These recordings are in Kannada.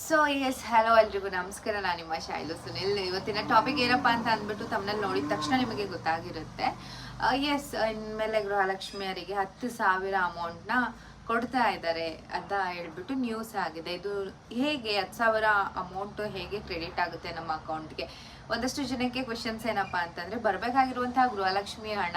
ಸೊ ಎಸ್ ಹಲೋ ಎಲ್ರಿಗೂ ನಮಸ್ಕಾರ. ನಾನು ನಿಮ್ಮ ಶೈಲು ಸುನಿಲ್. ಇವತ್ತಿನ ಟಾಪಿಕ್ ಏನಪ್ಪಾ ಅಂತ ಅಂದ್ಬಿಟ್ಟು ತಮ್ಮನಲ್ಲಿ ನೋಡಿದ ತಕ್ಷಣ ನಿಮಗೆ ಗೊತ್ತಾಗಿರುತ್ತೆ. ಎಸ್ ಇನ್ಮೇಲೆ ಗೃಹಲಕ್ಷ್ಮಿಯರಿಗೆ 10,000 ಅಮೌಂಟ್ನ ಕೊಡ್ತಾ ಇದ್ದಾರೆ ಅಂತ ಹೇಳ್ಬಿಟ್ಟು ನ್ಯೂಸ್ ಆಗಿದೆ. ಇದು ಹೇಗೆ 10,000 ಅಮೌಂಟ್ ಹೇಗೆ ಕ್ರೆಡಿಟ್ ಆಗುತ್ತೆ ನಮ್ಮ ಅಕೌಂಟ್ಗೆ? ಒಂದಷ್ಟು ಜನಕ್ಕೆ ಕ್ವೆಶನ್ಸ್ ಏನಪ್ಪಾ ಅಂತಂದ್ರೆ, ಬರಬೇಕಾಗಿರುವಂತಹ ಗೃಹಲಕ್ಷ್ಮಿ ಹಣ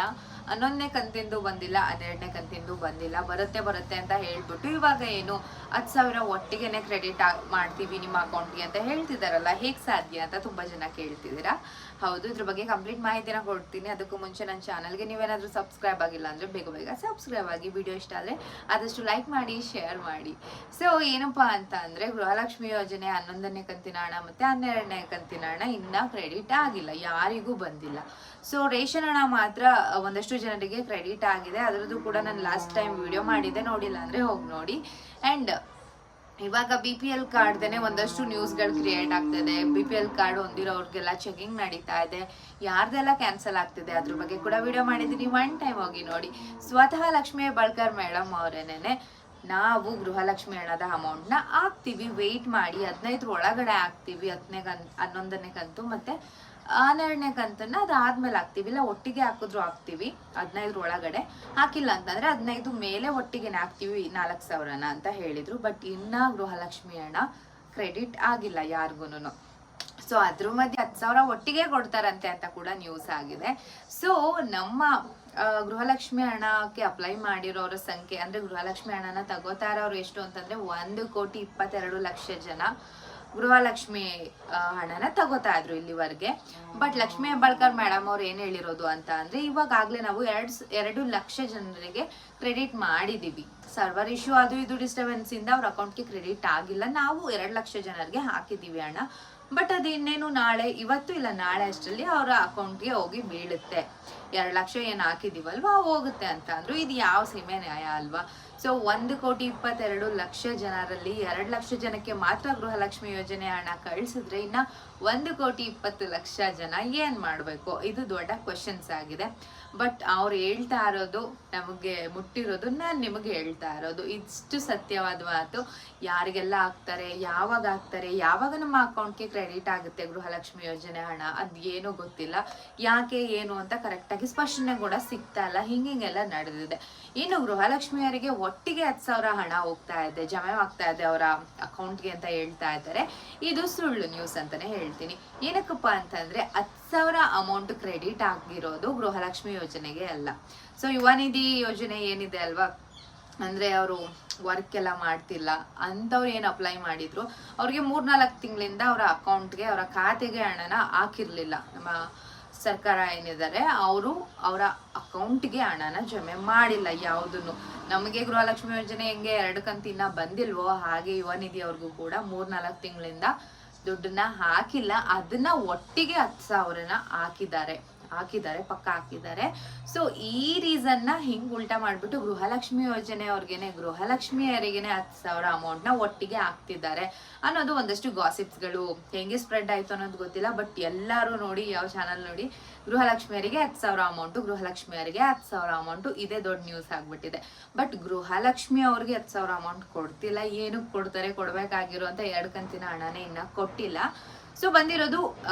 11ನೇ ಕಂತಿಂದು ಬಂದಿಲ್ಲ, 12ನೇ ಕಂತಿಂದು ಬಂದಿಲ್ಲ, ಬರುತ್ತೆ ಅಂತ ಹೇಳ್ಬಿಟ್ಟು ಇವಾಗ ಏನು 10,000 ಒಟ್ಟಿಗೆನೆ ಕ್ರೆಡಿಟ್ ಮಾಡ್ತೀವಿ ನಿಮ್ಮ ಅಕೌಂಟ್ಗೆ ಅಂತ ಹೇಳ್ತಿದಾರಲ್ಲ, ಹೇಗೆ ಸಾಧ್ಯ ಅಂತ ತುಂಬಾ ಜನ ಕೇಳ್ತಿದ್ದೀರಾ. ಹೌದು, ಇದ್ರ ಬಗ್ಗೆ ಕಂಪ್ಲೀಟ್ ಮಾಹಿತಿನ ಕೊಡ್ತೀನಿ. ಅದಕ್ಕೂ ಮುಂಚೆ ನನ್ನ ಚಾನಲ್ಗೆ ನೀವೇನಾದ್ರೂ ಸಬ್ಸ್ಕ್ರೈಬ್ ಆಗಿಲ್ಲ ಅಂದ್ರೆ ಬೇಗ ಸಬ್ಸ್ಕ್ರೈಬ್ ಆಗಿ. ವಿಡಿಯೋ ಇಷ್ಟ ಆದ್ರೆ ಆದಷ್ಟು ಲೈಕ್ ಮಾಡಿ, ಶೇರ್ ಮಾಡಿ. ಸೊ ಏನಪ್ಪಾ ಅಂತ ಅಂದ್ರೆ, ಗೃಹಲಕ್ಷ್ಮಿ ಯೋಜನೆ 11ನೇ ಕಂತಿನ ಹಣ ಮತ್ತೆ 12ನೇ ಕಂತಿನ ಹಣ ಇನ್ನ ಕ್ರೆಡಿಟ್ ಆಗಿಲ್ಲ, ಯಾರಿಗೂ ಬಂದಿಲ್ಲ. ಸೊ ರೇಷನ್ ಹಣ ಮಾತ್ರ ಒಂದಷ್ಟು ಜನರಿಗೆ ಕ್ರೆಡಿಟ್ ಆಗಿದೆ. ಅದರದ್ದು ಕೂಡ ನಾನು ಲಾಸ್ಟ್ ಟೈಮ್ ವಿಡಿಯೋ ಮಾಡಿದ್ದೆ, ನೋಡಿಲ್ಲ ಅಂದ್ರೆ ಹೋಗಿ ನೋಡಿ. ಅಂಡ್ ಇವಾಗ BPL ಕಾರ್ಡ್ದೇನೆ ಒಂದಷ್ಟು ನ್ಯೂಸ್ಗಳು ಕ್ರಿಯೇಟ್ ಆಗ್ತಿದೆ. BPL ಕಾರ್ಡ್ ಹೊಂದಿರೋರ್ಗೆಲ್ಲ ಚೆಕಿಂಗ್ ನಡೀತಾ ಇದೆ, ಯಾರ್ದೆಲ್ಲ ಕ್ಯಾನ್ಸಲ್ ಆಗ್ತಿದೆ ಅದ್ರ ಬಗ್ಗೆ ಕೂಡ ವಿಡಿಯೋ ಮಾಡಿದೀನಿ, ಒನ್ ಟೈಮ್ ಹೋಗಿ ನೋಡಿ. ಸ್ವತಃ ಲಕ್ಷ್ಮೀ ಹೆಬ್ಬಾಳ್ಕರ್ ಮೇಡಮ್ ಅವರೇನೆ ನಾವು ಗೃಹಲಕ್ಷ್ಮಿ ಹಣದ ಅಮೌಂಟ್ನ ಹಾಕ್ತೀವಿ, ವೆಯ್ಟ್ ಮಾಡಿ 15 ಒಳಗಡೆ ಹಾಕ್ತೀವಿ, 11ನೇ ಕಂತು ಮತ್ತೆ 12ನೇ ಕಂತನ್ನ ಅದಾದ್ಮೇಲೆ ಹಾಕ್ತಿವಿ, ಇಲ್ಲ ಒಟ್ಟಿಗೆ ಹಾಕಿದ್ರು ಹಾಕ್ತಿವಿ 15 ಒಳಗಡೆ, ಹಾಕಿಲ್ಲ ಅಂತಂದ್ರೆ 15 ಮೇಲೆ ಒಟ್ಟಿಗೆನೆ ಹಾಕ್ತಿವಿ 4,000ನ ಅಂತ ಹೇಳಿದ್ರು. ಬಟ್ ಇನ್ನ ಗೃಹಲಕ್ಷ್ಮಿ ಹಣ ಕ್ರೆಡಿಟ್ ಆಗಿಲ್ಲ ಯಾರಿಗೂನು. ಸೊ ಅದ್ರ ಮಧ್ಯೆ 10,000 ಒಟ್ಟಿಗೆ ಕೊಡ್ತಾರಂತೆ ಅಂತ ಕೂಡ ನ್ಯೂಸ್ ಆಗಿದೆ. ಸೊ ನಮ್ಮ ಗೃಹಲಕ್ಷ್ಮಿ ಹಣಕ್ಕೆ ಅಪ್ಲೈ ಮಾಡಿರೋರ ಸಂಖ್ಯೆ ಅಂದ್ರೆ ಗೃಹಲಕ್ಷ್ಮಿ ಹಣನ ತಗೋತಾ ಇರೋರು ಎಷ್ಟು ಅಂತಂದ್ರೆ 1,22,00,000 ಜನ ಗೃಹಲಕ್ಷ್ಮಿ ಹಣನ ತಗೋತಾ ಇದ್ರು ಇಲ್ಲಿವರೆಗೆ. ಬಟ್ ಲಕ್ಷ್ಮೀ ಹೆಬ್ಬಾಳ್ಕರ್ ಮೇಡಮ್ ಅವ್ರು ಏನ್ ಹೇಳಿರೋದು ಅಂತ ಅಂದ್ರೆ, ಇವಾಗಲೇ ನಾವು 2 ಲಕ್ಷ ಜನರಿಗೆ ಕ್ರೆಡಿಟ್ ಮಾಡಿದೀವಿ. ಸರ್ವರ್ ಇಶ್ಯೂ ಅದು ಇದು ಡಿಸ್ಟರ್ಬೆನ್ಸ್ ಇಂದ ಅವ್ರ ಅಕೌಂಟ್ಗೆ ಕ್ರೆಡಿಟ್ ಆಗಿಲ್ಲ. ನಾವು 2 ಲಕ್ಷ ಜನರಿಗೆ ಹಾಕಿದೀವಿ ಹಣ. ಬಟ್ ಅದು ಇನ್ನೇನು ಇವತ್ತು ಇಲ್ಲ ನಾಳೆ ಅಷ್ಟರಲ್ಲಿ ಅವರ ಅಕೌಂಟ್ಗೆ ಹೋಗಿ ಬೀಳುತ್ತೆ. 2 ಲಕ್ಷ ಏನ್ ಹಾಕಿದೀವಲ್ವಾ ಹೋಗುತ್ತೆ ಅಂತ ಅಂದ್ರು. ಇದು ಯಾವ ಸೀಮೆ ನ್ಯಾಯ ಅಲ್ವಾ? ಸೊ 1,22,00,000 ಜನರಲ್ಲಿ 2 ಲಕ್ಷ ಜನಕ್ಕೆ ಮಾತ್ರ ಗೃಹಲಕ್ಷ್ಮಿ ಯೋಜನೆ ಹಣ ಕಳಿಸಿದ್ರೆ ಇನ್ನ 1,20,00,000 ಜನ ಏನ್ ಮಾಡ್ಬೇಕು? ಇದು ದೊಡ್ಡ ಕ್ವಶನ್ಸ್ ಆಗಿದೆ. ಬಟ್ ಅವ್ರು ಹೇಳ್ತಾ ಇರೋದು ನಮಗೆ ಮುಟ್ಟಿರೋದು, ನಾನು ನಿಮಗೆ ಹೇಳ್ತಾ ಇರೋದು ಇಷ್ಟು ಸತ್ಯವಾದ ಮಾತು. ಯಾರಿಗೆಲ್ಲ ಹಾಕ್ತಾರೆ, ಯಾವಾಗ ನಮ್ಮ ಅಕೌಂಟ್ಗೆ ಕ್ರೆಡಿಟ್ ಆಗುತ್ತೆ ಗೃಹಲಕ್ಷ್ಮಿ ಯೋಜನೆ ಹಣ, ಅದ್ ಏನು ಗೊತ್ತಿಲ್ಲ. ಯಾಕೆ ಏನು ಅಂತ ಕರೆಕ್ಟಾಗಿ ಸ್ಪಷ್ಟನೆ ಕೂಡ ಸಿಗ್ತಾ ಇಲ್ಲ. ಹಿಂಗೆಲ್ಲ ನಡೆದಿದೆ. ಇನ್ನು ಗೃಹಲಕ್ಷ್ಮಿಯರಿಗೆ ಒಟ್ಟಿಗೆ 10,000 ಹಣ ಹೋಗ್ತಾ ಇದೆ, ಜಮೆ ಆಗ್ತಾ ಇದೆ ಅವರ ಅಕೌಂಟ್ಗೆ ಅಂತ ಹೇಳ್ತಾ ಇದ್ದಾರೆ. ಇದು ಸುಳ್ಳು ನ್ಯೂಸ್ ಅಂತಾನೆ ಹೇಳ್ತೀನಿ. ಏನಕ್ಕಪ್ಪ ಅಂತಂದ್ರೆ 10,000 ಅಮೌಂಟ್ ಕ್ರೆಡಿಟ್ ಆಗಿರೋದು ಗೃಹಲಕ್ಷ್ಮಿ ಯೋಜನೆಗೆ ಅಲ್ಲ. ಸೊ ಯುವ ನಿಧಿ ಯೋಜನೆ ಏನಿದೆ ಅಲ್ವಾ, ಅಂದ್ರೆ ಅವರು ವರ್ಕ್ ಎಲ್ಲ ಮಾಡ್ತಿಲ್ಲ ಅಂತವ್ರು ಏನ್ ಅಪ್ಲೈ ಮಾಡಿದ್ರು, ಅವ್ರಿಗೆ 3-4 ತಿಂಗಳಿಂದ ಅವರ ಅಕೌಂಟ್ಗೆ, ಅವರ ಖಾತೆಗೆ ಹಣನ ಹಾಕಿರ್ಲಿಲ್ಲ. ನಮ್ಮ ಸರ್ಕಾರ ಏನಿದ್ದಾರೆ ಅವರು ಅವರ ಅಕೌಂಟ್ಗೆ ಹಣನ ಜಮೆ ಮಾಡಿಲ್ಲ ಯಾವುದನ್ನು. ನಮಗೆ ಗೃಹಲಕ್ಷ್ಮಿ ಯೋಜನೆ ಹೆಂಗೆ 2 ಕಂತಿನ ಬಂದಿಲ್ವೋ ಹಾಗೆ ಯುವ ನಿಧಿ ಅವ್ರಿಗೂ ಕೂಡ 3-4 ತಿಂಗಳಿಂದ ದುಡ್ಡನ್ನ ಹಾಕಿಲ್ಲ. ಅದನ್ನ ಒಟ್ಟಿಗೆ 10,000ನ ಹಾಕಿದ್ದಾರೆ, ಪಕ್ಕ ಹಾಕಿದ್ದಾರೆ. ಸೊ ಈ ರೀಸನ್ ನ ಹಿಂಗ್ ಉಲ್ಟಾ ಮಾಡ್ಬಿಟ್ಟು ಗೃಹಲಕ್ಷ್ಮಿ ಯೋಜನೆ ಅವ್ರಿಗೇನೆ, ಗೃಹಲಕ್ಷ್ಮಿಯರಿಗೆನೆ 10,000 ಅಮೌಂಟ್ ನ ಒಟ್ಟಿಗೆ ಹಾಕ್ತಿದ್ದಾರೆ ಅನ್ನೋದು ಒಂದಷ್ಟು ಗಾಸಿಪ್ಸ್ಗಳು ಹೆಂಗೆ ಸ್ಪ್ರೆಡ್ ಆಯ್ತು ಅನ್ನೋದು ಗೊತ್ತಿಲ್ಲ. ಬಟ್ ಎಲ್ಲರೂ ನೋಡಿ, ಯಾವ ಚಾನಲ್ ನೋಡಿ, ಗೃಹಲಕ್ಷ್ಮಿಯರಿಗೆ 10,000 ಅಮೌಂಟ್, ಗೃಹಲಕ್ಷ್ಮಿಯರಿಗೆ 10,000 ಅಮೌಂಟ್, ಇದೇ ದೊಡ್ಡ ನ್ಯೂಸ್ ಆಗ್ಬಿಟ್ಟಿದೆ. ಬಟ್ ಗೃಹಲಕ್ಷ್ಮಿ ಅವ್ರಿಗೆ 10,000 ಅಮೌಂಟ್ ಕೊಡ್ತಿಲ್ಲ. ಏನಕ್ಕೆ ಕೊಡ್ತಾರೆ? ಕೊಡ್ಬೇಕಾಗಿರುವಂತ 2 ಕಂತಿನ ಹಣನೇ ಇನ್ನ ಕೊಟ್ಟಿಲ್ಲ. ಸೊ ಬಂದಿರೋದು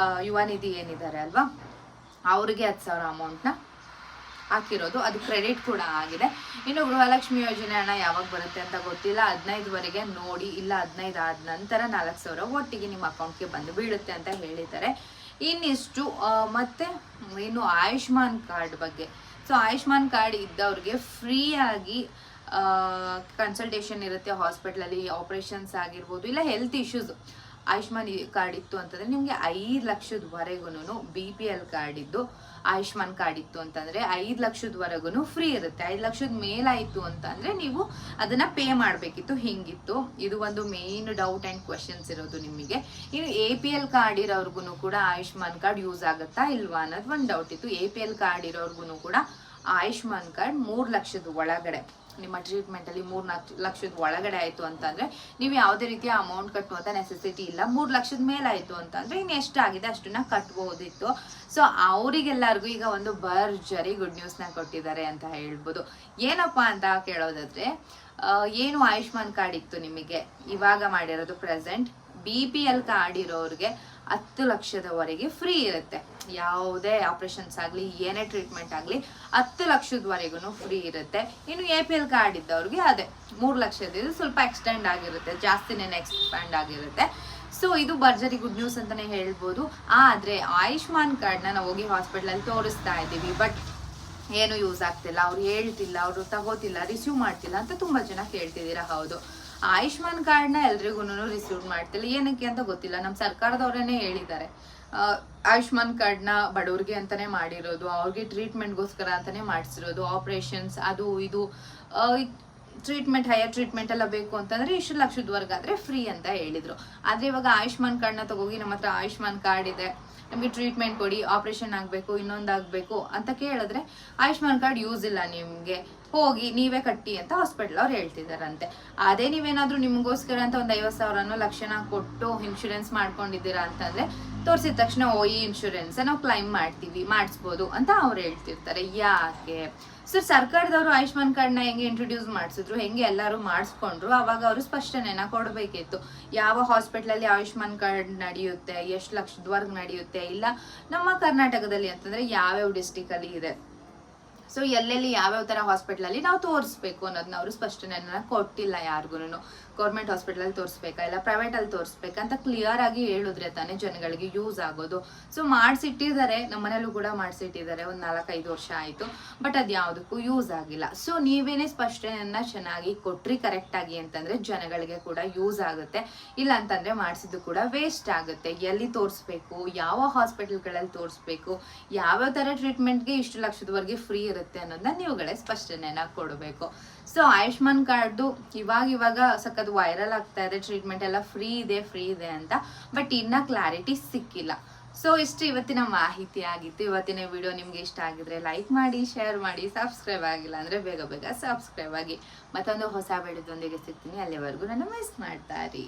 ಯುವ ನಿಧಿ ಏನಿದ್ದಾರೆ ಅಲ್ವಾ, ಅವ್ರಿಗೆ 10,000 ಅಮೌಂಟ್ನ ಹಾಕಿರೋದು, ಅದು ಕ್ರೆಡಿಟ್ ಕೂಡ ಆಗಿದೆ. ಇನ್ನು ಗೃಹಲಕ್ಷ್ಮಿ ಯೋಜನೆ ಹಣ ಯಾವಾಗ ಬರುತ್ತೆ ಅಂತ ಗೊತ್ತಿಲ್ಲ. 15ವರೆಗೆ ನೋಡಿ, ಇಲ್ಲ 15 ಆದ ನಂತರ 4,000 ಒಟ್ಟಿಗೆ ನಿಮ್ಮ ಅಕೌಂಟ್ಗೆ ಬಂದು ಬೀಳುತ್ತೆ ಅಂತ ಹೇಳಿದ್ದಾರೆ. ಇನ್ನಿಷ್ಟು ಮತ್ತೆ ಇನ್ನು ಆಯುಷ್ಮಾನ್ ಕಾರ್ಡ್ ಬಗ್ಗೆ. ಸೊ ಆಯುಷ್ಮಾನ್ ಕಾರ್ಡ್ ಇದ್ದವ್ರಿಗೆ ಫ್ರೀಯಾಗಿ ಕನ್ಸಲ್ಟೇಷನ್ ಇರುತ್ತೆ ಹಾಸ್ಪಿಟ್ಲಲ್ಲಿ, ಆಪರೇಷನ್ಸ್ ಆಗಿರ್ಬೋದು, ಇಲ್ಲ ಹೆಲ್ತ್ ಇಶ್ಯೂಸ್. ಆಯುಷ್ಮಾನ್ ಕಾರ್ಡ್ ಇತ್ತು ಅಂತಂದ್ರೆ ನಿಮ್ಗೆ 5 ಲಕ್ಷದವರೆಗೂ BPL ಕಾರ್ಡ್ ಇದ್ದು ಆಯುಷ್ಮಾನ್ ಕಾರ್ಡ್ ಇತ್ತು ಅಂತಂದ್ರೆ 5 ಲಕ್ಷದವರೆಗೂ ಫ್ರೀ ಇರುತ್ತೆ. 5 ಲಕ್ಷದ ಮೇಲಾಯ್ತು ಅಂತಂದ್ರೆ ನೀವು ಅದನ್ನ ಪೇ ಮಾಡ್ಬೇಕಿತ್ತು. ಹಿಂಗಿತ್ತು. ಇದು ಒಂದು ಮೇನ್ ಡೌಟ್ ಅಂಡ್ ಕ್ವಶನ್ಸ್ ಇರೋದು ನಿಮಗೆ. ಇನ್ನು APL ಕಾರ್ಡ್ ಇರೋರ್ಗು ಕೂಡ ಆಯುಷ್ಮಾನ್ ಕಾರ್ಡ್ ಯೂಸ್ ಆಗುತ್ತಾ ಇಲ್ವಾ ಅನ್ನೋದು ಒಂದು ಡೌಟ್ ಇತ್ತು. APL ಕಾರ್ಡ್ ಇರೋರ್ಗು ಕೂಡ ಆಯುಷ್ಮಾನ್ ಕಾರ್ಡ್ 3 ಲಕ್ಷದ ಒಳಗಡೆ ನಿಮ್ಮ ಟ್ರೀಟ್ಮೆಂಟ್ ಅಲ್ಲಿ 3-4 ಲಕ್ಷದ ಒಳಗಡೆ ಆಯ್ತು ಅಂತಂದ್ರೆ ನೀವು ಯಾವುದೇ ರೀತಿಯ ಅಮೌಂಟ್ ಕಟ್ಟುವಂತ ನೆಸೆಸಿಟಿ ಇಲ್ಲ. 3 ಲಕ್ಷದ ಮೇಲಾಯ್ತು ಅಂತಂದ್ರೆ ಇನ್ನು ಎಷ್ಟಾಗಿದೆ ಅಷ್ಟನ್ನ ಕಟ್ಬಹುದಿತ್ತು. ಸೊ ಅವರಿಗೆಲ್ಲರಿಗೂ ಈಗ ಒಂದು ಭರ್ಜರಿ ಗುಡ್ ನ್ಯೂಸ್ ನ ಕೊಟ್ಟಿದ್ದಾರೆ ಅಂತ ಹೇಳ್ಬೋದು. ಏನಪ್ಪಾ ಅಂತ ಕೇಳೋದಾದ್ರೆ, ಏನು ಆಯುಷ್ಮಾನ್ ಕಾರ್ಡ್ ಇತ್ತು ನಿಮಗೆ, ಇವಾಗ ಮಾಡಿರೋದು ಪ್ರೆಸೆಂಟ್ BPL ಕಾರ್ಡ್ ಇರೋರಿಗೆ 10 ಲಕ್ಷದವರೆಗೆ ಫ್ರೀ ಇರುತ್ತೆ. ಯಾವುದೇ ಆಪರೇಷನ್ಸ್ ಆಗಲಿ ಏನೇ ಟ್ರೀಟ್ಮೆಂಟ್ ಆಗಲಿ 10 ಲಕ್ಷದವರೆಗೂ ಫ್ರೀ ಇರುತ್ತೆ. ಇನ್ನು APL ಕಾರ್ಡ್ ಇದ್ದವ್ರಿಗೆ ಅದೇ 3 ಲಕ್ಷದ ಸ್ವಲ್ಪ ಎಕ್ಸ್ಟೆಂಡ್ ಆಗಿರುತ್ತೆ, ಜಾಸ್ತಿನೇ ಎಕ್ಸ್ಪ್ಯಾಂಡ್ ಆಗಿರುತ್ತೆ. ಸೊ ಇದು ಭರ್ಜರಿ ಗುಡ್ ನ್ಯೂಸ್ ಅಂತಾನೆ ಹೇಳ್ಬೋದು. ಆದರೆ ಆಯುಷ್ಮಾನ್ ಕಾರ್ಡ್ನ ನಾವು ಹೋಗಿ ಹಾಸ್ಪಿಟ್ಲಲ್ಲಿ ತೋರಿಸ್ತಾ ಇದ್ದೀವಿ, ಬಟ್ ಏನು ಯೂಸ್ ಆಗ್ತಿಲ್ಲ, ಅವ್ರು ಹೇಳ್ತಿಲ್ಲ, ಅವರು ತಗೋತಿಲ್ಲ, ರಿಸೀವ್ ಮಾಡ್ತಿಲ್ಲ ಅಂತ ತುಂಬ ಜನ ಕೇಳ್ತಿದ್ದೀರಾ. ಹೌದು, ಆಯುಷ್ಮಾನ್ ಕಾರ್ಡ್ನ ಎಲ್ರಿಗೂ ರಿಸೀವ್ ಮಾಡ್ತಿಲ್ಲ, ಏನಕ್ಕೆ ಅಂತ ಗೊತ್ತಿಲ್ಲ. ನಮ್ಮ ಸರ್ಕಾರದವರೇನೆ ಹೇಳಿದ್ದಾರೆ ಆಯುಷ್ಮಾನ್ ಕಾರ್ಡ್ನ ಬಡವ್ರಿಗೆ ಅಂತಾನೆ ಮಾಡಿರೋದು, ಅವ್ರಿಗೆ ಟ್ರೀಟ್ಮೆಂಟ್ಗೋಸ್ಕರ ಅಂತಾನೆ ಮಾಡಿಸಿರೋದು, ಆಪರೇಷನ್ಸ್ ಅದು ಇದು ಟ್ರೀಟ್ಮೆಂಟ್ ಹೈಯರ್ ಟ್ರೀಟ್ಮೆಂಟ್ ಎಲ್ಲ ಬೇಕು ಅಂತಂದ್ರೆ ಇಷ್ಟು ಲಕ್ಷದವರೆಗೆ ಆದ್ರೆ ಫ್ರೀ ಅಂತ ಹೇಳಿದ್ರು. ಆದ್ರೆ ಇವಾಗ ಆಯುಷ್ಮಾನ್ ಕಾರ್ಡ್ನ ತಗೋಗಿ ನಮ್ಮ ಹತ್ರ ಆಯುಷ್ಮಾನ್ ಕಾರ್ಡ್ ಇದೆ, ನಮಗೆ ಟ್ರೀಟ್ಮೆಂಟ್ ಕೊಡಿ, ಆಪರೇಷನ್ ಆಗಬೇಕು, ಇನ್ನೊಂದಾಗಬೇಕು ಅಂತ ಕೇಳಿದ್ರೆ ಆಯುಷ್ಮಾನ್ ಕಾರ್ಡ್ ಯೂಸ್ ಇಲ್ಲ, ನಿಮಗೆ ಹೋಗಿ ನೀವೇ ಕಟ್ಟಿ ಅಂತ ಹಾಸ್ಪಿಟಲ್ ಅವ್ರು ಹೇಳ್ತಿದಾರಂತೆ. ಅದೇ ನೀವೇನಾದ್ರೂ ನಿಮಗೋಸ್ಕರ ಅಂತ ಒಂದು 50,000 ಲಕ್ಷನ ಕೊಟ್ಟು ಇನ್ಶೂರೆನ್ಸ್ ಮಾಡ್ಕೊಂಡಿದ್ದೀರಾ ಅಂತಂದ್ರೆ ತೋರಿಸಿದ ತಕ್ಷಣ ಈ ಇನ್ಶೂರೆನ್ಸ್ ನಾವು ಕ್ಲೈಮ್ ಮಾಡ್ತೀವಿ, ಮಾಡಿಸ್ಬೋದು ಅಂತ ಅವ್ರು ಹೇಳ್ತಿರ್ತಾರೆ. ಯಾಕೆ ಸರ್, ಸರ್ಕಾರದವರು ಆಯುಷ್ಮಾನ್ ಕಾರ್ಡ್ನ ಹೆಂಗೆ ಇಂಟ್ರೊಡ್ಯೂಸ್ ಮಾಡಿಸಿದ್ರು, ಹೆಂಗೆ ಎಲ್ಲರೂ ಮಾಡಿಸ್ಕೊಂಡ್ರು, ಅವಾಗ ಅವರು ಸ್ಪಷ್ಟನೆನ ಕೊಡಬೇಕಿತ್ತು. ಯಾವ ಹಾಸ್ಪಿಟ್ಲಲ್ಲಿ ಆಯುಷ್ಮಾನ್ ಕಾರ್ಡ್ ನಡೆಯುತ್ತೆ, ಎಷ್ಟು ಲಕ್ಷದವರೆಗೆ ನಡೆಯುತ್ತೆ, ಇಲ್ಲ ನಮ್ಮ ಕರ್ನಾಟಕದಲ್ಲಿ ಅಂತಂದ್ರೆ ಯಾವ್ಯಾವ ಡಿಸ್ಟಿಕಲ್ಲಿ ಇದೆ, ಸೊ ಎಲ್ಲೆಲ್ಲಿ ಯಾವ್ಯಾವ ಥರ ಹಾಸ್ಪಿಟ್ಲಲ್ಲಿ ನಾವು ತೋರಿಸ್ಬೇಕು ಅನ್ನೋದನ್ನ ಅವರು ಸ್ಪಷ್ಟನೆಯನ್ನು ಕೊಟ್ಟಿಲ್ಲ ಯಾರಿಗೂ. ಗೌರ್ಮೆಂಟ್ ಹಾಸ್ಪಿಟಲಲ್ಲಿ ತೋರಿಸ್ಬೇಕಾ ಇಲ್ಲ ಪ್ರೈವೇಟಲ್ಲಿ ತೋರಿಸ್ಬೇಕಂತ ಕ್ಲಿಯರ್ ಆಗಿ ಹೇಳಿದ್ರೆ ತಾನೇ ಜನಗಳಿಗೆ ಯೂಸ್ ಆಗೋದು. ಸೊ ಮಾಡಿಸಿಟ್ಟಿದ್ದಾರೆ, ನಮ್ಮ ಮನೇಲೂ ಕೂಡ ಮಾಡಿಸಿಟ್ಟಿದ್ದಾರೆ, ಒಂದು 4-5 ವರ್ಷ ಆಯಿತು, ಬಟ್ ಅದು ಯಾವುದಕ್ಕೂ ಯೂಸ್ ಆಗಿಲ್ಲ. ಸೊ ನೀವೇನೇ ಸ್ಪಷ್ಟನೆಯನ್ನು ಚೆನ್ನಾಗಿ ಕೊಟ್ರಿ ಕರೆಕ್ಟಾಗಿ ಅಂತಂದರೆ ಜನಗಳಿಗೆ ಕೂಡ ಯೂಸ್ ಆಗುತ್ತೆ, ಇಲ್ಲ ಅಂತಂದರೆ ಮಾಡಿಸಿದ್ದು ಕೂಡ ವೇಸ್ಟ್ ಆಗುತ್ತೆ. ಎಲ್ಲಿ ತೋರಿಸ್ಬೇಕು, ಯಾವ ಹಾಸ್ಪಿಟಲ್ಗಳಲ್ಲಿ ತೋರಿಸ್ಬೇಕು, ಯಾವ್ಯಾವ ಥರ ಟ್ರೀಟ್ಮೆಂಟ್ಗೆ ಇಷ್ಟು ಲಕ್ಷದವರೆಗೆ ಫ್ರೀ ಇರುತ್ತೆ ಅನ್ನೋದನ್ನ ನೀವುಗಳೇ ಸ್ಪಷ್ಟನೆಯನ್ನು ಕೊಡಬೇಕು. ಸೊ ಆಯುಷ್ಮಾನ್ ಕಾರ್ಡು ಇವಾಗ ಸಖತ್ ವೈರಲ್ ಆಗ್ತಾ ಇದೆ, ಟ್ರೀಟ್ಮೆಂಟ್ ಎಲ್ಲ ಫ್ರೀ ಇದೆ ಅಂತ, ಬಟ್ ಇನ್ನ ಕ್ಲಾರಿಟಿ ಸಿಕ್ಕಿಲ್ಲ. ಸೊ ಇಷ್ಟು ಇವತ್ತಿನ ಮಾಹಿತಿ ಆಗಿತ್ತು. ಇವತ್ತಿನ ವಿಡಿಯೋ ನಿಮ್ಗೆ ಇಷ್ಟ ಆಗಿದ್ರೆ ಲೈಕ್ ಮಾಡಿ, ಶೇರ್ ಮಾಡಿ, ಸಬ್ಸ್ಕ್ರೈಬ್ ಆಗಿಲ್ಲ ಅಂದ್ರೆ ಬೇಗ ಸಬ್ಸ್ಕ್ರೈಬ್ ಆಗಿ. ಮತ್ತೊಂದು ಹೊಸ ವಿಡಿಯೋದೊಂದಿಗೆ ಸಿಗ್ತೀನಿ, ಅಲ್ಲಿವರೆಗೂ ನನ್ನ ಮಿಸ್ ಮಾಡ್ತಾ ಇರಿ.